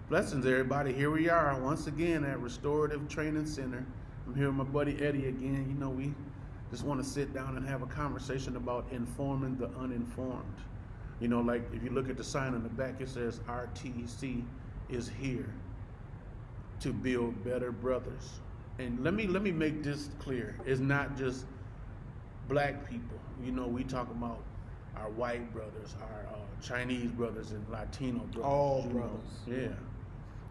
Blessings, everybody. Here we are once again at Restorative Training Center. I'm here with my buddy Eddie again. You know, we just want to sit down and have a conversation about informing the uninformed. You know, like if you look at the sign on the back, it says RTC is here to build better brothers. And let me make this clear. It's not just black people. You know, we talk about our white brothers, our Chinese brothers, and Latino brothers. All you brothers. know. Yeah.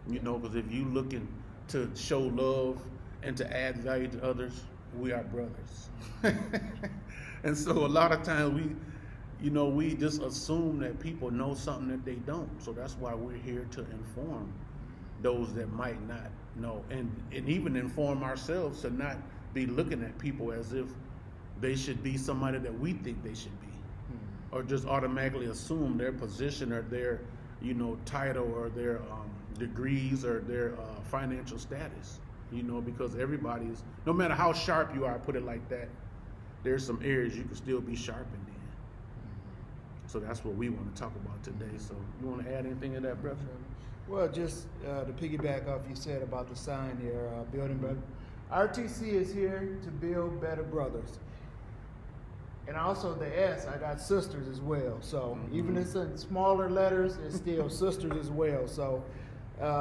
You know, because if you looking to show love and to add value to others, we are brothers. And so a lot of times we just assume that people know something that they don't. So that's why we're here to inform those that might not know, and even inform ourselves to not be looking at people as if they should be somebody that we think they should be, or just automatically assume their position or their, title or their degrees or their financial status. Because everybody's, no matter how sharp you are, put it like that, there's some areas you can still be sharpened in. So that's what we want to talk about today. So you want to add anything to that, brother? Well, just to piggyback off you said about the sign here, building better. RTC is here to build better brothers. And also the S, I got sisters as well. So even if it's in smaller letters, it's still sisters as well. So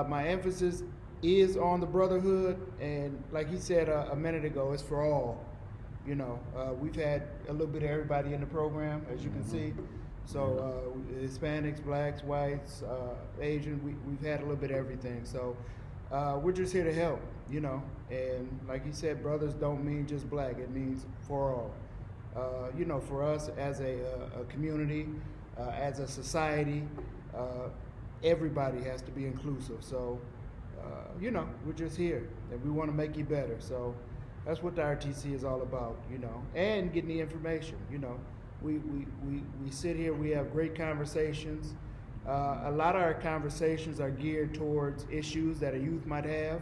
my emphasis is on the brotherhood. And like he said a minute ago, it's for all. We've had a little bit of everybody in the program, as you can see. So Hispanics, blacks, whites, Asian, we've had a little bit of everything. So we're just here to help, And like he said, brothers don't mean just black. It means for all. For us as a community, as a society, everybody has to be inclusive. So, we're just here and we want to make you better. So that's what the RTC is all about, and getting the information, We sit here, we have great conversations. A lot of our conversations are geared towards issues that a youth might have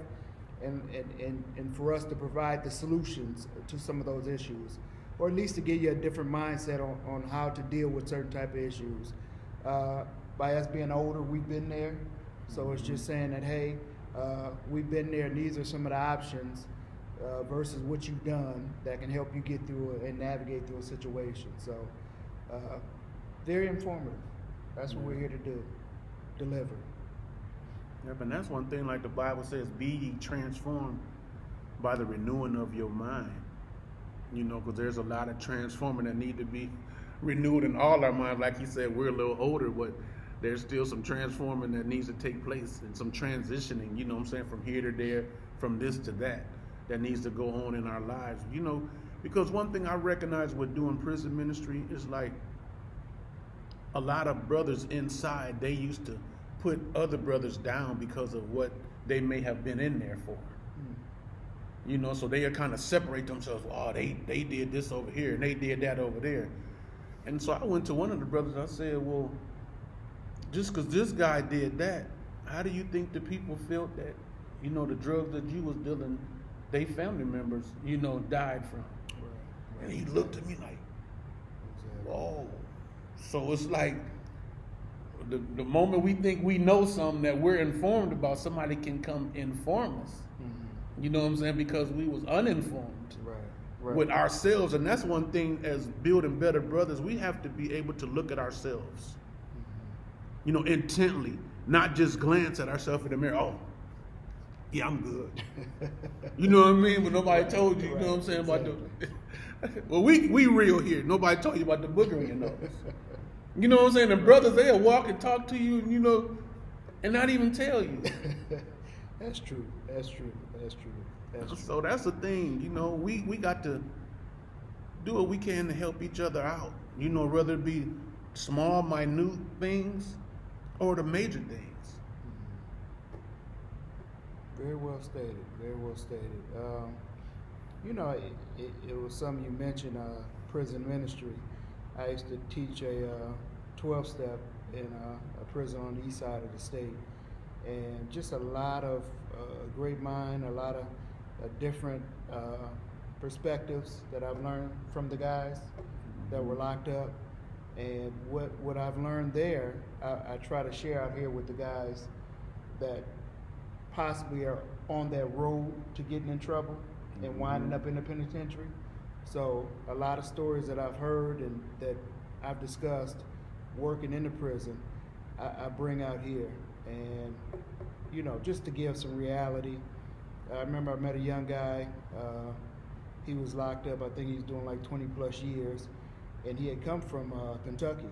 and for us to provide the solutions to some of those issues, or at least to give you a different mindset on how to deal with certain type of issues. By us being older, we've been there. So it's just saying that, hey, we've been there and these are some of the options versus what you've done that can help you get through and navigate through a situation. So very informative. That's what we're here to do, deliver. Yep, and that's one thing, like the Bible says, be ye transformed by the renewing of your mind. Because there's a lot of transforming that need to be renewed in all our minds. Like he said, we're a little older, but there's still some transforming that needs to take place and some transitioning, from here to there, from this to that needs to go on in our lives. Because one thing I recognize with doing prison ministry is like a lot of brothers inside, they used to put other brothers down because of what they may have been in there for. So they kind of separate themselves. Oh, they did this over here and they did that over there. And so I went to one of the brothers. I said, well, just because this guy did that, how do you think the people felt that, the drugs that you was dealing, they family members, died from? Right. And he looked at me like, whoa. So it's like the moment we think we know something that we're informed about, somebody can come inform us. You know what I'm saying? Because we was uninformed with ourselves. And that's one thing as building better brothers, we have to be able to look at ourselves, intently, not just glance at ourselves in the mirror. Oh, yeah, I'm good. You know what I mean? But nobody told you, you know what I'm saying, about the... Well, we real here. Nobody told you about the booger in your nose. You know what I'm saying? The brothers, they'll walk and talk to you, and not even tell you. That's true. So that's the thing, we got to do what we can to help each other out. Whether it be small, minute things or the major things. Very well stated. It was something you mentioned, prison ministry. I used to teach a 12-step in a prison on the east side of the state. And just a lot of great mind, a lot of different perspectives that I've learned from the guys that were locked up. And what I've learned there, I try to share out here with the guys that possibly are on that road to getting in trouble and winding up in the penitentiary. So a lot of stories that I've heard and that I've discussed working in the prison, I bring out here. And, you know, just to give some reality, I remember I met a young guy, he was locked up, I think he's doing like 20 plus years, and he had come from Kentucky,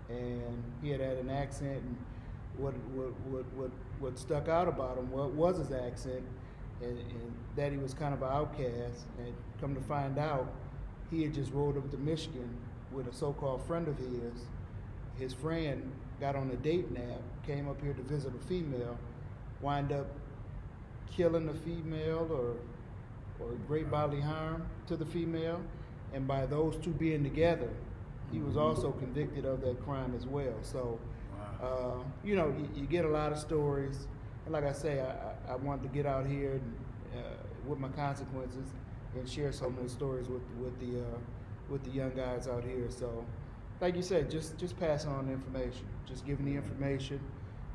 and he had an accent, and what stuck out about him was his accent, and that he was kind of an outcast. And come to find out, he had just rolled up to Michigan with a so-called friend of his. His friend got on a dating app, came up here to visit a female, wind up killing the female or great bodily harm to the female. And by those two being together, he was also convicted of that crime as well. So, you know, you get a lot of stories. And like I say, I wanted to get out here and, with my consequences and share some of the stories with the young guys out here. So, like you said, just passing on the information, just giving the information,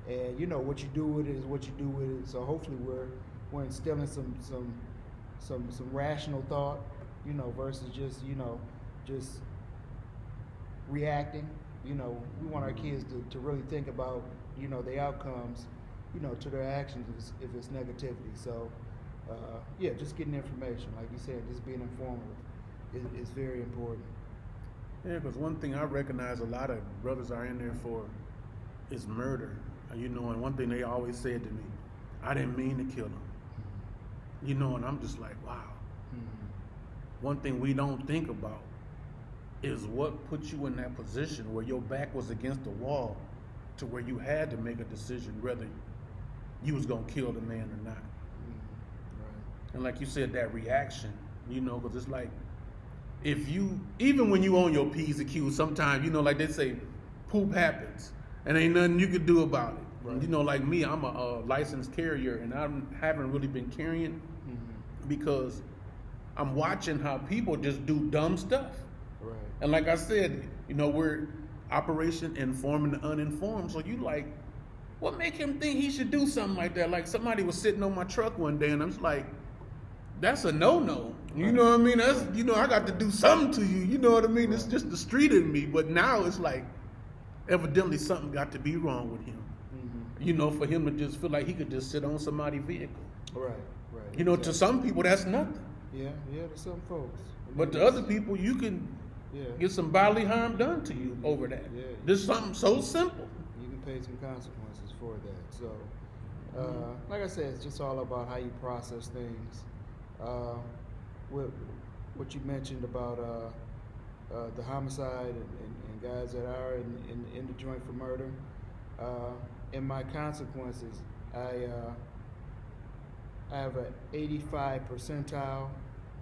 and you know what you do with it is what you do with it. So hopefully we're instilling some rational thought, you know, versus just reacting. You know, we want our kids to really think about, you know, the outcomes, you know, to their actions if it's negativity. So, yeah, just getting information, like you said, just being informative is very important. Yeah, because one thing I recognize a lot of brothers are in there for is murder. You know, and one thing they always said to me, I didn't mean to kill him. You know, and I'm just like, wow. One thing we don't think about is what put you in that position where your back was against the wall to where you had to make a decision whether you was going to kill the man or not. Right. And like you said, that reaction, you know, because it's like, if you, even when you on your P's and Q's, sometimes, you know, like they say, poop happens and ain't nothing you can do about it. Right. You know, like me, I'm a licensed carrier, and I haven't really been carrying because I'm watching how people just do dumb stuff. Right. And like I said, you know, we're Operation Informing the Uninformed. So you like, what make him think he should do something like that? Like somebody was sitting on my truck one day, and I'm just like, that's a no-no. You know what I mean? That's, you know, I got to do something to you. You know what I mean? It's just the street in me. But now it's like, evidently something got to be wrong with him. You know, for him to just feel like he could just sit on somebody's vehicle. Right. You know, to some people that's nothing. Yeah, to some folks. But to other people, you can get some bodily harm done to you over that. Yeah. This is something so simple. You can pay some consequences for that. So, like I said, it's just all about how you process things. What you mentioned about the homicide and guys that are in the joint for murder. In my consequences, I have an 85 percentile,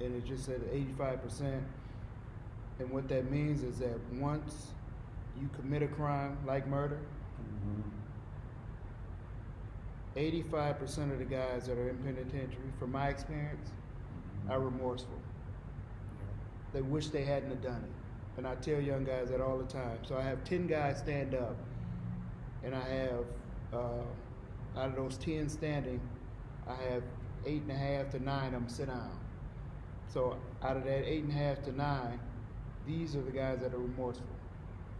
and it just said 85%. And what that means is that once you commit a crime like murder, 85% of the guys that are in penitentiary, from my experience, are remorseful. They wish they hadn't have done it. And I tell young guys that all the time. So I have 10 guys stand up, and I have, out of those 10 standing, I have 8.5 to 9 of them sit down. So out of that 8.5 to 9, these are the guys that are remorseful.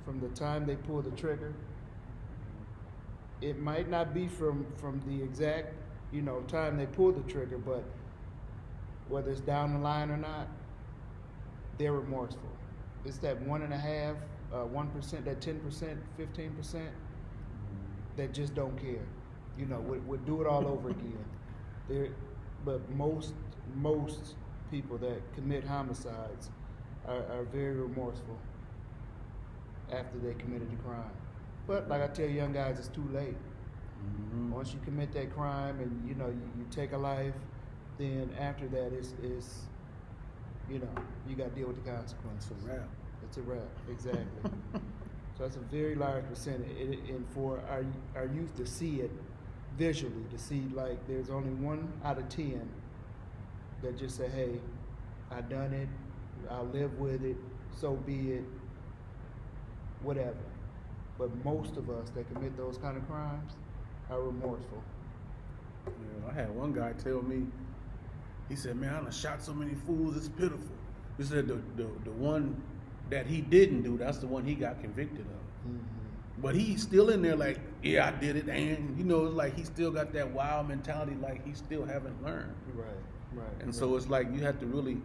From the time they pull the trigger, it might not be from the exact, you know, time they pull the trigger, but whether it's down the line or not, they're remorseful. It's that 1.5%, 1%, that 10%, 15% that just don't care. You know, would do it all over again. But most people that commit homicides are very remorseful after they committed the crime. But like I tell young guys, it's too late. Once you commit that crime and you know you take a life, then after that it's you know, you got to deal with the consequences. It's a wrap. It's a wrap, exactly. So that's a very large percentage, and for our youth to see it visually, to see like there's only 1 out of 10 that just say, hey, I done it, I'll live with it, so be it, whatever. But most of us that commit those kind of crimes are remorseful. I had one guy tell me, he said, man, I done shot so many fools, it's pitiful. He said the one that he didn't do, that's the one he got convicted of. Mm-hmm. But he's still in there like, yeah, I did it. And, it's like he still got that wild mentality like he still haven't learned. Right. And so it's like you have to really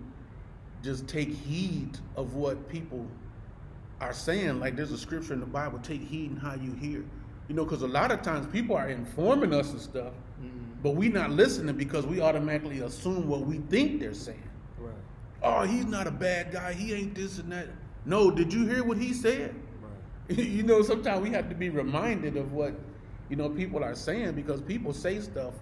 just take heed of what people are saying. Like there's a scripture in the Bible, take heed in how you hear. Because a lot of times people are informing us of stuff, but we not listening because we automatically assume what we think they're saying. Right. Oh, he's not a bad guy. He ain't this and that. No, did you hear what he said? Right. Sometimes we have to be reminded of what, people are saying because people say stuff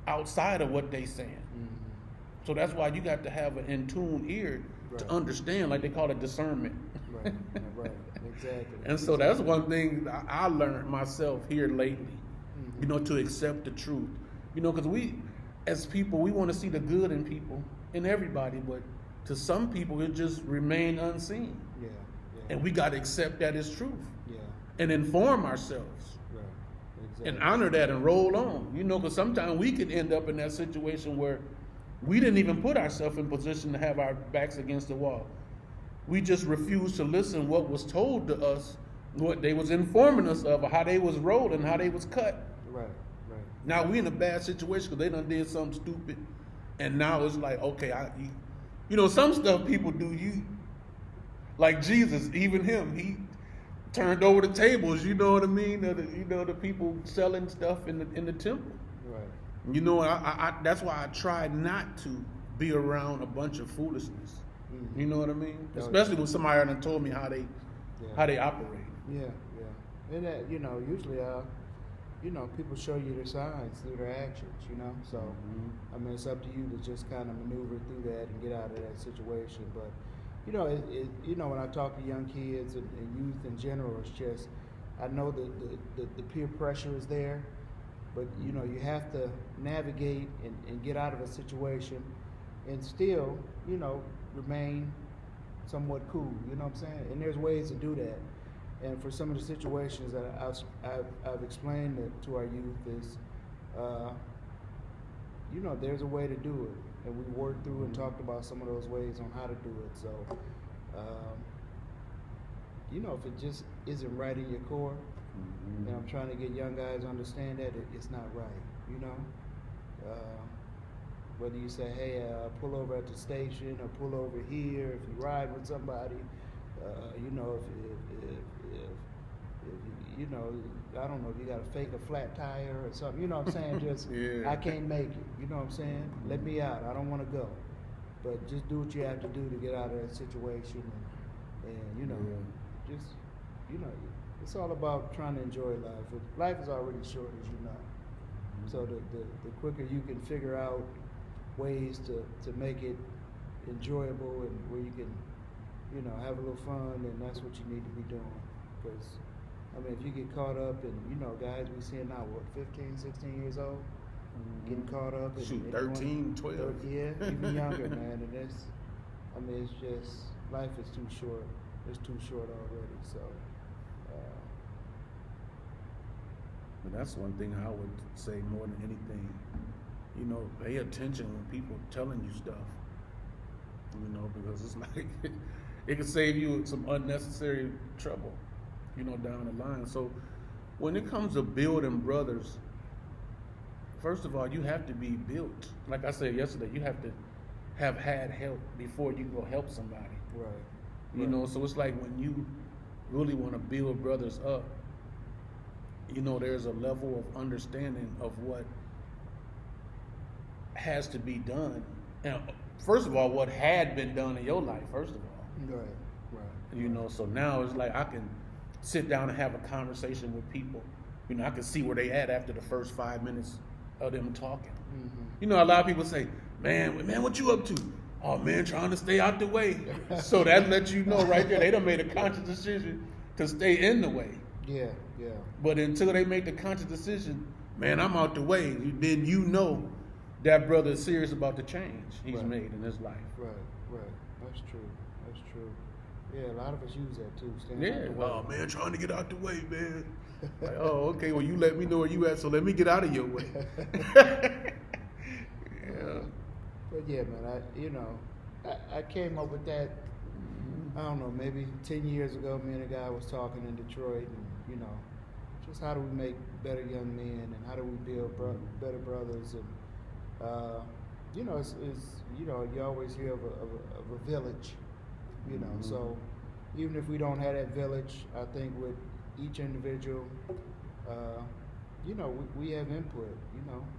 outside of what they saying. Mm-hmm. So that's why you got to have an in tune ear to understand, like they call it discernment. Right. Exactly. And so that's one thing I learned myself here lately, to accept the truth. Because we, as people, we want to see the good in people, in everybody, but to some people it just remain unseen. Yeah. And we got to accept that as truth. Yeah. And inform ourselves. Right. Exactly. And honor that and roll on. Because sometimes we can end up in that situation where we didn't even put ourselves in position to have our backs against the wall. We just refused to listen what was told to us, what they was informing us of, or how they was rolling, how they was cut. Right. Now we in a bad situation because they done did something stupid, and now it's like, okay, some stuff people do. Like Jesus, even him, he turned over the tables. You know what I mean? The people selling stuff in the temple. Right. That's why I try not to be around a bunch of foolishness. Mm-hmm. You know what I mean? Oh, Especially when somebody done told me how they operate. Yeah. And that, usually, people show you their signs through their actions, So, I mean, it's up to you to just kind of maneuver through that and get out of that situation. But, when I talk to young kids and youth in general, it's just, I know that the peer pressure is there, but, you have to navigate and get out of a situation and still, remain somewhat cool, you know what I'm saying? And there's ways to do that. And for some of the situations that I've explained to our youth is, there's a way to do it. And we worked through and talked about some of those ways on how to do it. So, if it just isn't right in your core, and I'm trying to get young guys to understand that it's not right, whether you say, hey, pull over at the station or pull over here, if you ride with somebody, if I don't know if you got to fake a flat tire or something, you know what I'm saying? Just, I can't make it, you know what I'm saying? Let me out, I don't want to go. But just do what you have to do to get out of that situation and it's all about trying to enjoy life. Life is already short, as you know. So the quicker you can figure out ways to make it enjoyable and where you can, have a little fun, then that's what you need to be doing. Because, if you get caught up in, guys we see now, 15, 16 years old, getting caught up in... Shoot, 13, 12. Yeah, even younger, man. And it's just, life is too short. It's too short already, so... But that's one thing I would say more than anything. Pay attention when people telling you stuff. Because it's like it can save you some unnecessary trouble, down the line. So when it comes to building brothers, first of all, you have to be built. Like I said yesterday, you have to have had help before you go help somebody. Right. So it's like when you really want to build brothers up, there's a level of understanding of what has to be done. And first of all, what had been done in your life, first of all. Right. So now it's like I can sit down and have a conversation with people. I can see where they at after the first 5 minutes of them talking. Mm-hmm. A lot of people say, man, what you up to? Oh, man, trying to stay out the way. So that lets you know right there, they done made a conscious decision to stay in the way. Yeah. But until they make the conscious decision, man, I'm out the way, then that brother is serious about the change he's made in his life. Right. That's true. Yeah, a lot of us use that too. Staying out the way. Oh, man, trying to get out the way, man. Like, oh, okay, well, you let me know where you at, so let me get out of your way. Yeah. But yeah, man, I came up with that. I don't know, maybe 10 years ago. Me and a guy was talking in Detroit, and just how do we make better young men, and how do we build better brothers, and it's you always hear of a village, So even if we don't have that village, I think with each individual, we have input.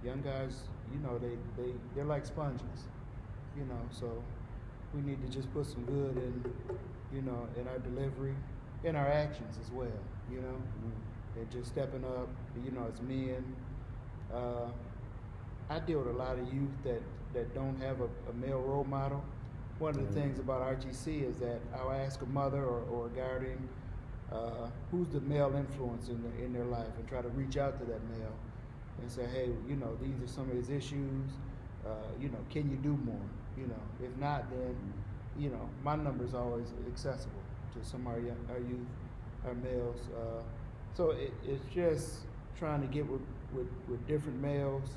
Young guys, they're like sponges, So we need to just put some good in our delivery, in our actions as well, and just stepping up, as men. I deal with a lot of youth that don't have a male role model. One of the things about RTC is that I'll ask a mother or a guardian who's the male influence in their life, and try to reach out to that male and say, hey, these are some of his issues. Can you do more? If not, then my number is always accessible to some of our youth, our males. So it's just trying to get with different males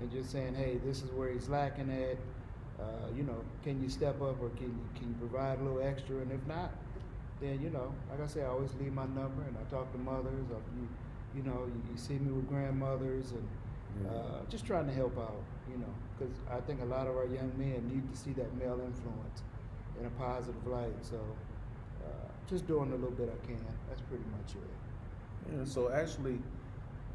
and just saying, hey, this is where he's lacking at. Can you step up, or can you provide a little extra? And if not, then like I say, I always leave my number, and I talk to mothers. Or you see me with grandmothers, and just trying to help out. Because I think a lot of our young men need to see that male influence in a positive light. So just doing a little bit I can. That's pretty much it. Yeah. So actually,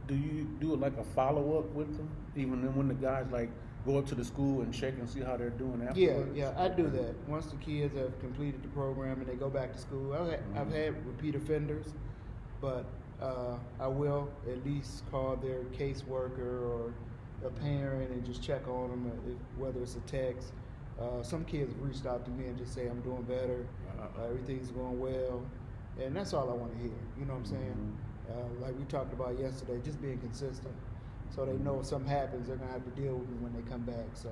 do you do like a follow up with them, even then when the guys like go up to the school and check and see how they're doing afterwards? Yeah, I do that. Once the kids have completed the program and they go back to school, I've had repeat offenders, but I will at least call their caseworker or a parent and just check on them, whether it's a text. Some kids have reached out to me and just say, I'm doing better, everything's going well, and that's all I want to hear. You know what I'm saying? Like we talked about yesterday, just being consistent. So they know if something happens, they're going to have to deal with me when they come back. So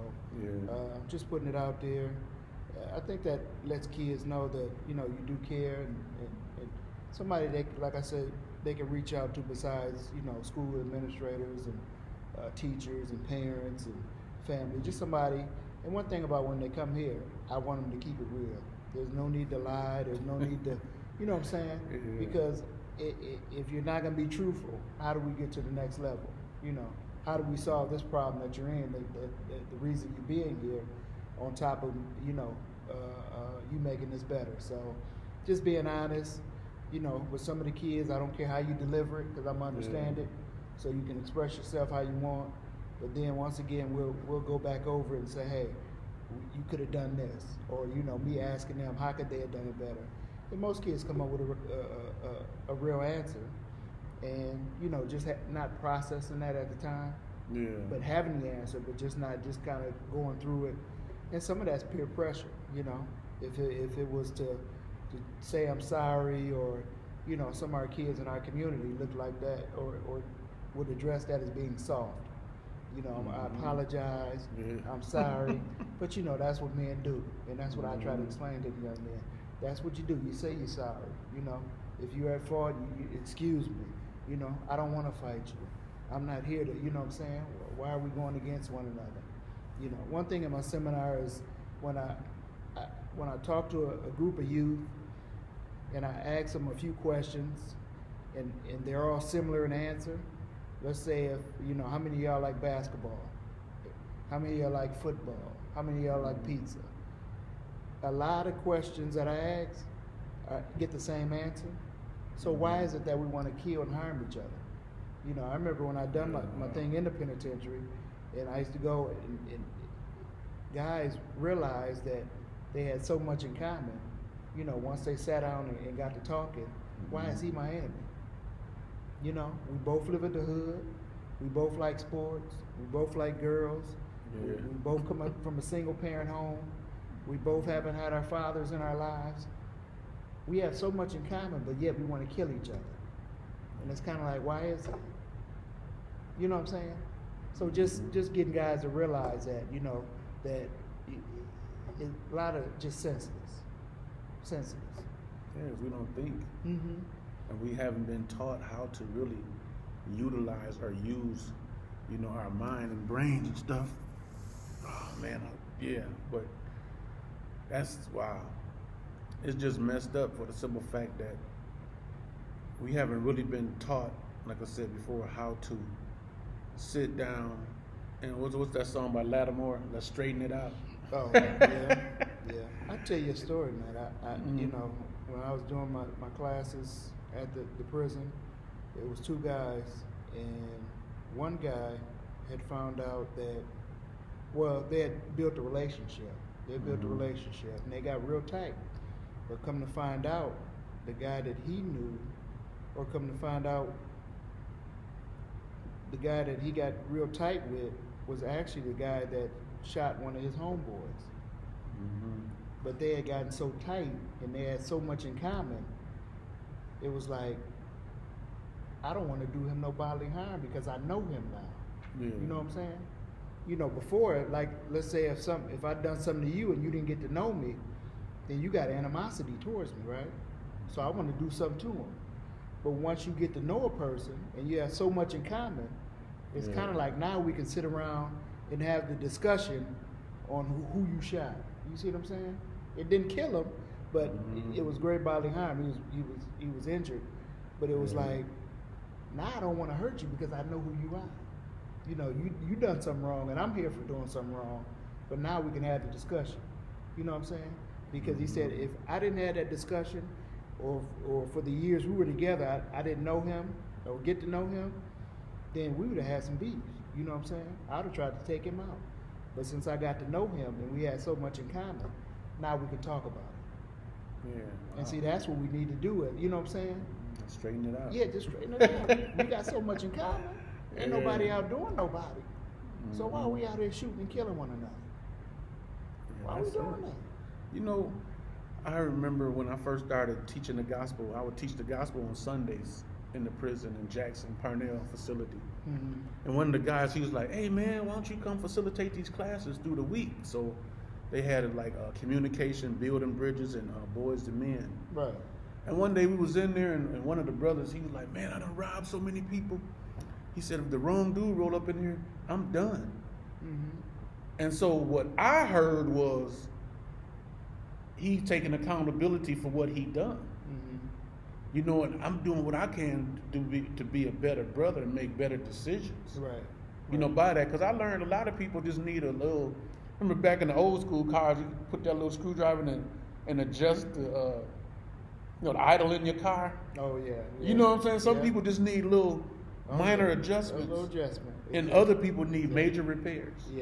just putting it out there. I think that lets kids know that, you do care, and somebody like I said, they can reach out to besides, school administrators and teachers and parents and family. Just somebody. And one thing about when they come here, I want them to keep it real. There's no need to lie. There's no need to, you know what I'm saying? Yeah. Because if you're not going to be truthful, how do we get to the next level? How do we solve this problem that you're in, the reason you're being here, on top of, you making this better. So just being honest, with some of the kids, I don't care how you deliver it, because I'm understand it, so you can express yourself how you want. But then once again, we'll go back over it and say, hey, you could have done this, or me asking them how could they have done it better. And most kids come up with a real answer, and just not processing that at the time, but having the answer, but just not just kind of going through it. And some of that's peer pressure. If it was to say I'm sorry, or some of our kids in our community look like that, or would address that as being soft. I apologize, I'm sorry, but that's what men do, and that's what I try to explain to the young men. That's what you do. You say you're sorry. If you're at fault, you excuse me. I don't want to fight you. I'm not here to. You know what I'm saying? Why are we going against one another? One thing in my seminar is when I talk to a group of youth and I ask them a few questions, and they're all similar in answer. Let's say if how many of y'all like basketball? How many of y'all like football? How many of y'all like pizza? A lot of questions that I ask get the same answer. So why is it that we want to kill and harm each other? I remember when I done my thing in the penitentiary, and I used to go and guys realized that they had so much in common. Once they sat down and got to talking, why is he my enemy? We both live in the hood. We both like sports. We both like girls. We both come up from a single parent home. We both haven't had our fathers in our lives. We have so much in common, but yet we want to kill each other. And it's kind of like, why is it? You know what I'm saying? So just getting guys to realize that, that a lot of just senseless. Yes, we don't think. Mm-hmm. and we haven't been taught how to really utilize or use, our mind and brains and stuff. Oh man, yeah, but that's wow. It's just messed up for the simple fact that we haven't really been taught, like I said before, how to sit down and what's that song by Lattimore? Let's straighten it out. Oh, yeah. I'll tell you a story, man. I when I was doing my classes at the prison, it was two guys, and one guy had found out that, well, they had built a relationship. And they got real tight. But come to find out, the guy that he knew, or come to find out, the guy that he got real tight with was actually the guy that shot one of his homeboys. Mm-hmm. But they had gotten so tight and they had so much in common, it was like, I don't want to do him no bodily harm because I know him now. Yeah. You know what I'm saying? Before, like, let's say if I'd done something to you and you didn't get to know me, then you got animosity towards me, right? So I want to do something to him. But once you get to know a person and you have so much in common, it's kind of like now we can sit around and have the discussion on who you shot. You see what I'm saying? It didn't kill him, but it was great bodily harm. He was injured, but it was like, now I don't want to hurt you because I know who you are. You done something wrong, and I'm here for doing something wrong. But now we can have the discussion. You know what I'm saying? Because he said if I didn't have that discussion, or for the years we were together, I didn't know him or get to know him, then we would have had some beef. You know what I'm saying? I would have tried to take him out. But since I got to know him and we had so much in common, now we can talk about it. Yeah. And see, that's what we need to do. You know what I'm saying? Straighten it out. Yeah, just straighten it out. We got so much in common. Ain't nobody out doing nobody. So why are we out here shooting and killing one another? Why are we doing that? I remember when I first started teaching the gospel, I would teach the gospel on Sundays in the prison in Jackson Parnell facility. Mm-hmm. And one of the guys, he was like, hey man, why don't you come facilitate these classes through the week? So they had like communication, building bridges, and boys to men. Right. And one day we was in there, and one of the brothers, he was like, man, I done robbed so many people. He said, if the wrong dude roll up in here, I'm done. Mm-hmm. And so what I heard was he taking accountability for what he done. Mm-hmm. And I'm doing what I can to be a better brother and make better decisions. Right. By that, because I learned a lot of people just need a little. Remember back in the old school cars, you could put that little screwdriver in and adjust the idle in your car. Oh yeah. You know what I'm saying? Some Yeah. people just need little minor adjustments, A little adjustment. and other people need major repairs. Yeah.